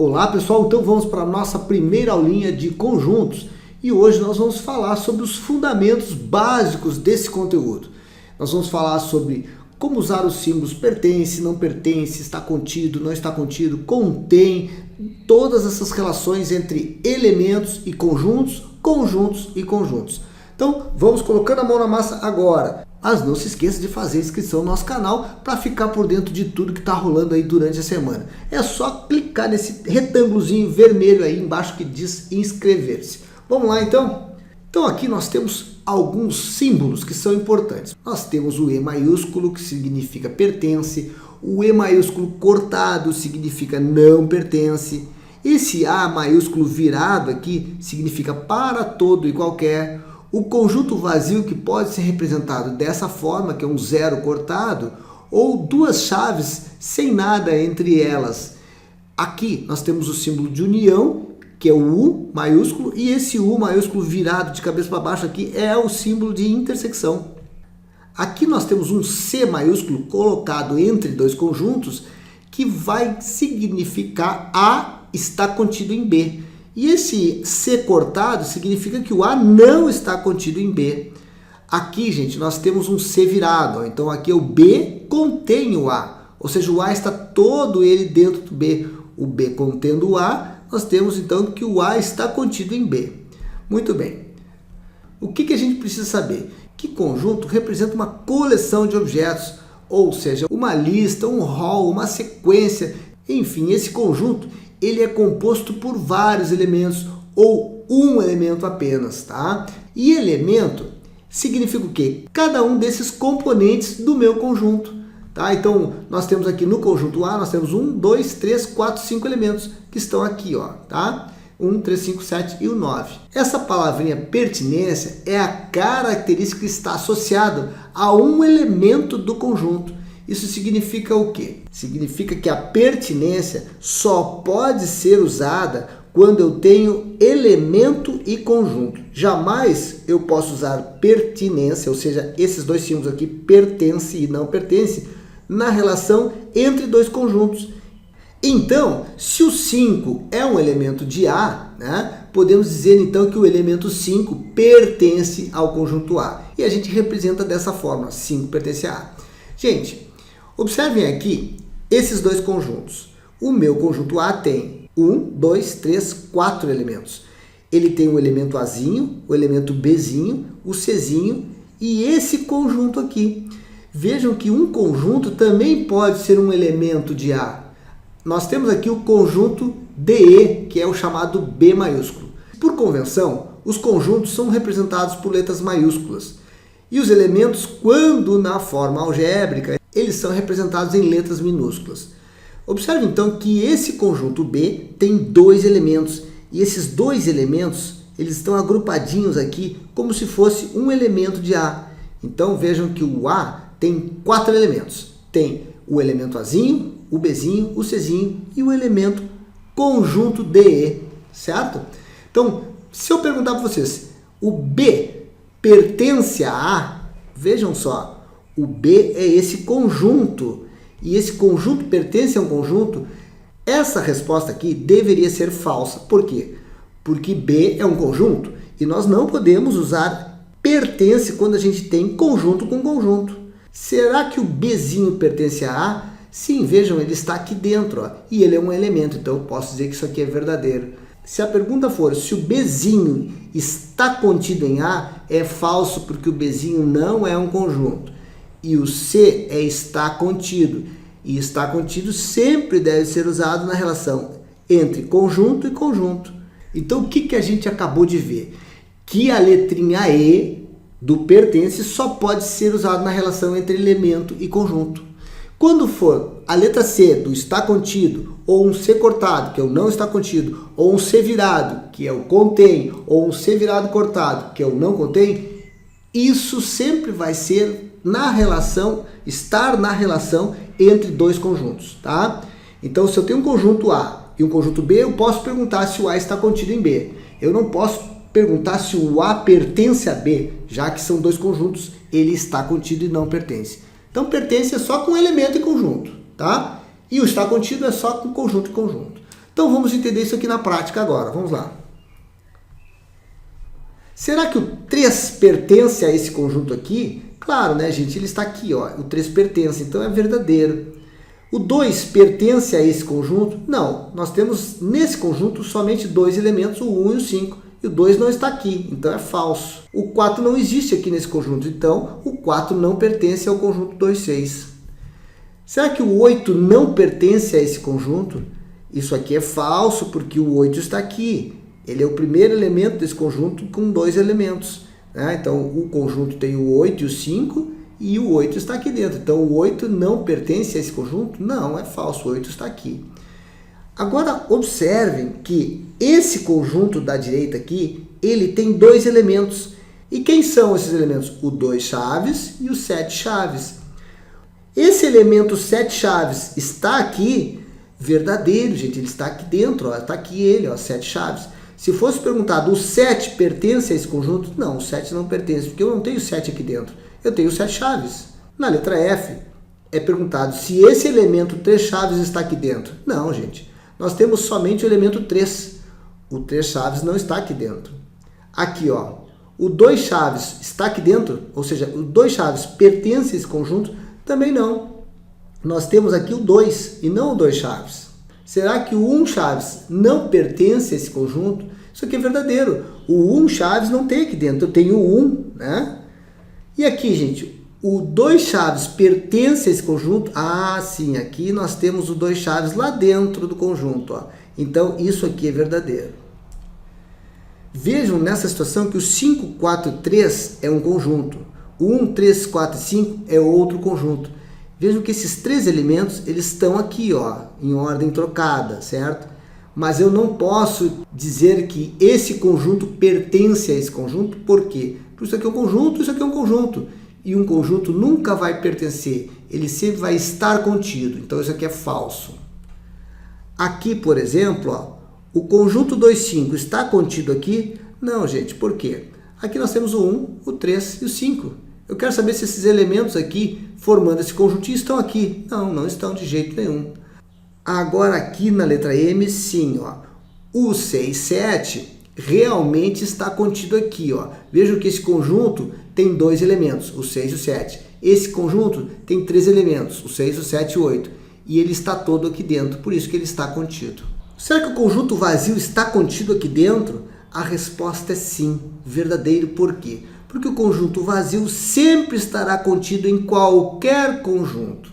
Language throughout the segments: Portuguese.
Olá pessoal, então vamos para a nossa primeira aulinha de conjuntos e hoje nós vamos falar sobre os fundamentos básicos desse conteúdo. Nós vamos falar sobre como usar os símbolos pertence, não pertence, está contido, não está contido, contém, todas essas relações entre elementos e conjuntos, conjuntos e conjuntos. Então vamos colocando a mão na massa agora. Mas não se esqueça de fazer inscrição no nosso canal para ficar por dentro de tudo que está rolando aí durante a semana. É só clicar nesse retângulozinho vermelho aí embaixo que diz inscrever-se. Vamos lá então? Então aqui nós temos alguns símbolos que são importantes. Nós temos o E maiúsculo, que significa pertence. O E maiúsculo cortado significa não pertence. Esse A maiúsculo virado aqui significa para todo e qualquer. O conjunto vazio, que pode ser representado dessa forma, que é um zero cortado, ou duas chaves sem nada entre elas. Aqui nós temos o símbolo de união, que é o U maiúsculo, e esse U maiúsculo virado de cabeça para baixo aqui é o símbolo de intersecção. Aqui nós temos um C maiúsculo colocado entre dois conjuntos, que vai significar A está contido em B. E esse C cortado significa que o A não está contido em B. Aqui, gente, nós temos um C virado. Ó. Então, aqui é o B contém o A. Ou seja, o A está todo ele dentro do B. O B contendo o A, nós temos então que o A está contido em B. Muito bem. O que a gente precisa saber? Que conjunto representa uma coleção de objetos. Ou seja, uma lista, um rol, uma sequência. Enfim, esse conjunto ele é composto por vários elementos ou um elemento apenas, tá? E elemento significa o quê? Cada um desses componentes do meu conjunto, tá? Então, nós temos aqui no conjunto A, nós temos 1, 2, 3, 4, 5 elementos que estão aqui, ó, tá? 1, 3, 5, 7 e o 9. Essa palavrinha pertinência é a característica que está associada a um elemento do conjunto. Isso significa o quê? Significa que a pertinência só pode ser usada quando eu tenho elemento e conjunto. Jamais eu posso usar pertinência, ou seja, esses dois símbolos aqui, pertence e não pertence, na relação entre dois conjuntos. Então, se o 5 é um elemento de A, né, podemos dizer então que o elemento 5 pertence ao conjunto A. E a gente representa dessa forma, 5 pertence a A. Gente, observem aqui esses dois conjuntos. O meu conjunto A tem 1, 2, 3, 4 elementos. Ele tem o elemento Azinho, o elemento Bzinho, o Czinho e esse conjunto aqui. Vejam que um conjunto também pode ser um elemento de A. Nós temos aqui o conjunto DE, que é o chamado B maiúsculo. Por convenção, os conjuntos são representados por letras maiúsculas. E os elementos, quando na forma algébrica, eles são representados em letras minúsculas. Observe então que esse conjunto B tem dois elementos. E esses dois elementos, eles estão agrupadinhos aqui como se fosse um elemento de A. Então vejam que o A tem 4 elementos. Tem o elemento Azinho, o Bzinho, o Czinho e o elemento conjunto DE, certo? Então, se eu perguntar para vocês, o B pertence a A? Vejam só. O B é esse conjunto, e esse conjunto pertence a um conjunto. Essa resposta aqui deveria ser falsa. Por quê? Porque B é um conjunto, e nós não podemos usar pertence quando a gente tem conjunto com conjunto. Será que o Bzinho pertence a A? Sim, vejam, ele está aqui dentro, ó, e ele é um elemento, então eu posso dizer que isso aqui é verdadeiro. Se a pergunta for se o Bzinho está contido em A, é falso, porque o Bzinho não é um conjunto. E o C é está contido. E está contido sempre deve ser usado na relação entre conjunto e conjunto. Então, o que a gente acabou de ver? Que a letrinha E do pertence só pode ser usado na relação entre elemento e conjunto. Quando for a letra C do está contido, ou um C cortado, que é o não está contido, ou um C virado, que é o contém, ou um C virado cortado, que é o não contém, isso sempre vai ser na relação, estar na relação entre dois conjuntos, tá? Então, se eu tenho um conjunto A e um conjunto B, eu posso perguntar se o A está contido em B. Eu não posso perguntar se o A pertence a B, já que são dois conjuntos, ele está contido e não pertence. Então, pertence é só com elemento e conjunto, tá? E o está contido é só com conjunto e conjunto. Então vamos entender isso aqui na prática agora. Vamos lá. Será que o 3 pertence a esse conjunto aqui? Claro, né, gente? Ele está aqui, ó. O 3 pertence, então é verdadeiro. O 2 pertence a esse conjunto? Não. Nós temos nesse conjunto somente 2 elementos, o 1 e o 5. E o 2 não está aqui, então é falso. O 4 não existe aqui nesse conjunto, então o 4 não pertence ao conjunto 2, 6. Será que o 8 não pertence a esse conjunto? Isso aqui é falso, porque o 8 está aqui. Ele é o primeiro elemento desse conjunto com 2 elementos, né? Então, o conjunto tem o 8 e o 5, e o 8 está aqui dentro. Então, o 8 não pertence a esse conjunto? Não, é falso, o 8 está aqui. Agora, observem que esse conjunto da direita aqui, ele tem 2 elementos. E quem são esses elementos? O 2 chaves e o 7 chaves. Esse elemento 7 chaves está aqui, verdadeiro, gente, ele está aqui dentro, ó, está aqui ele, ó, 7 chaves. Se fosse perguntado, o 7 pertence a esse conjunto? Não, o 7 não pertence, porque eu não tenho 7 aqui dentro, eu tenho 7 chaves. Na letra F, é perguntado se esse elemento 3 chaves está aqui dentro. Não, gente, nós temos somente o elemento 3. O 3 chaves não está aqui dentro. Aqui, ó, o 2 chaves está aqui dentro, ou seja, o 2 chaves pertence a esse conjunto? Também não. Nós temos aqui o 2 e não o 2 chaves. Será que o 1 chaves não pertence a esse conjunto? Isso aqui é verdadeiro. O 1 chaves não tem aqui dentro, eu tenho o 1, né? E aqui, gente, o 2 chaves pertence a esse conjunto? Ah, sim, aqui nós temos o 2 chaves lá dentro do conjunto, ó. Então, isso aqui é verdadeiro. Vejam nessa situação que o 5, 4, 3 é um conjunto. O 1, 3, 4 e 5 é outro conjunto. Vejam que esses 3 elementos, eles estão aqui, ó, em ordem trocada, certo? Mas eu não posso dizer que esse conjunto pertence a esse conjunto, por quê? Porque isso aqui é um conjunto, isso aqui é um conjunto. E um conjunto nunca vai pertencer, ele sempre vai estar contido. Então isso aqui é falso. Aqui, por exemplo, ó, o conjunto 2, 5 está contido aqui? Não, gente, por quê? Aqui nós temos o 1, o 3 e o 5. Eu quero saber se esses elementos aqui, formando esse conjuntinho, estão aqui. Não, não estão de jeito nenhum. Agora aqui na letra M, sim, ó, o 6, 7 realmente está contido aqui, ó. Vejam que esse conjunto tem 2 elementos, o 6 e o 7. Esse conjunto tem 3 elementos, o 6, o 7 e o 8. E ele está todo aqui dentro, por isso que ele está contido. Será que o conjunto vazio está contido aqui dentro? A resposta é sim, verdadeiro. Por quê? Porque o conjunto vazio sempre estará contido em qualquer conjunto.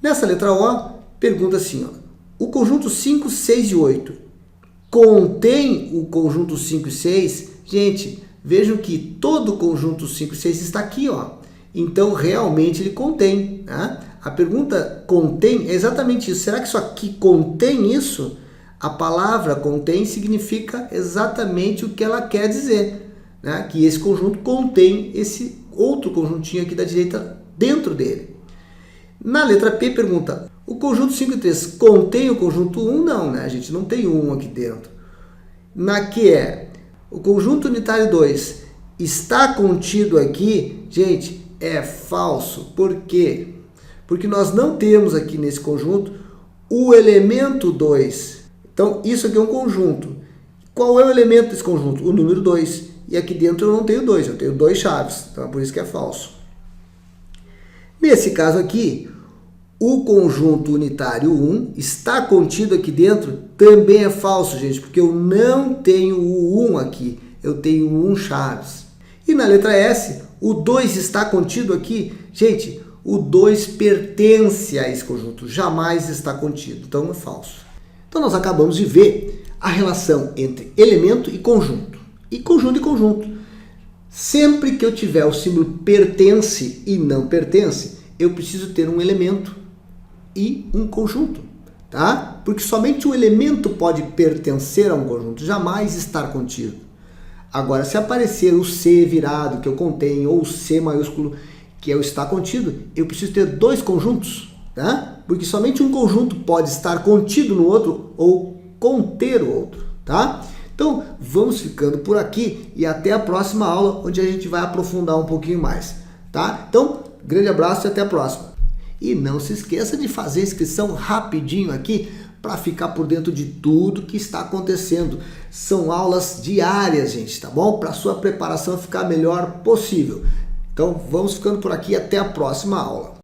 Nessa letra O, pergunta assim, ó, o conjunto 5, 6 e 8 contém o conjunto 5 e 6? Gente, vejam que todo o conjunto 5 e 6 está aqui, ó. Então, realmente ele contém, né? A pergunta contém é exatamente isso. Será que isso aqui contém isso? A palavra contém significa exatamente o que ela quer dizer, né? Que esse conjunto contém esse outro conjuntinho aqui da direita dentro dele. Na letra P pergunta, o conjunto 5 e 3 contém o conjunto 1? Não, né? A gente não tem 1 aqui dentro. Na que é, o conjunto unitário 2 está contido aqui? Gente, é falso. Por quê? Porque nós não temos aqui nesse conjunto o elemento 2. Então, isso aqui é um conjunto. Qual é o elemento desse conjunto? O número 2. E aqui dentro eu não tenho 2, eu tenho 2 chaves. Então, é por isso que é falso. Nesse caso aqui, o conjunto unitário 1 está contido aqui dentro? Também é falso, gente, porque eu não tenho o 1 aqui. Eu tenho 1 chaves. E na letra S, o 2 está contido aqui? Gente, o 2 pertence a esse conjunto, jamais está contido. Então, é falso. Então, nós acabamos de ver a relação entre elemento e conjunto. E conjunto. Sempre que eu tiver o símbolo pertence e não pertence, eu preciso ter um elemento e um conjunto, tá? Porque somente o elemento pode pertencer a um conjunto, jamais estar contido. Agora, se aparecer o C virado, que eu contenho, ou o C maiúsculo, que é o está contido, eu preciso ter 2 conjuntos, tá? Porque somente um conjunto pode estar contido no outro ou conter o outro, tá? Então, vamos ficando por aqui e até a próxima aula, onde a gente vai aprofundar um pouquinho mais, tá? Então, grande abraço e até a próxima. E não se esqueça de fazer a inscrição rapidinho aqui para ficar por dentro de tudo que está acontecendo. São aulas diárias, gente, tá bom? Para sua preparação ficar melhor possível. Então vamos ficando por aqui, até a próxima aula.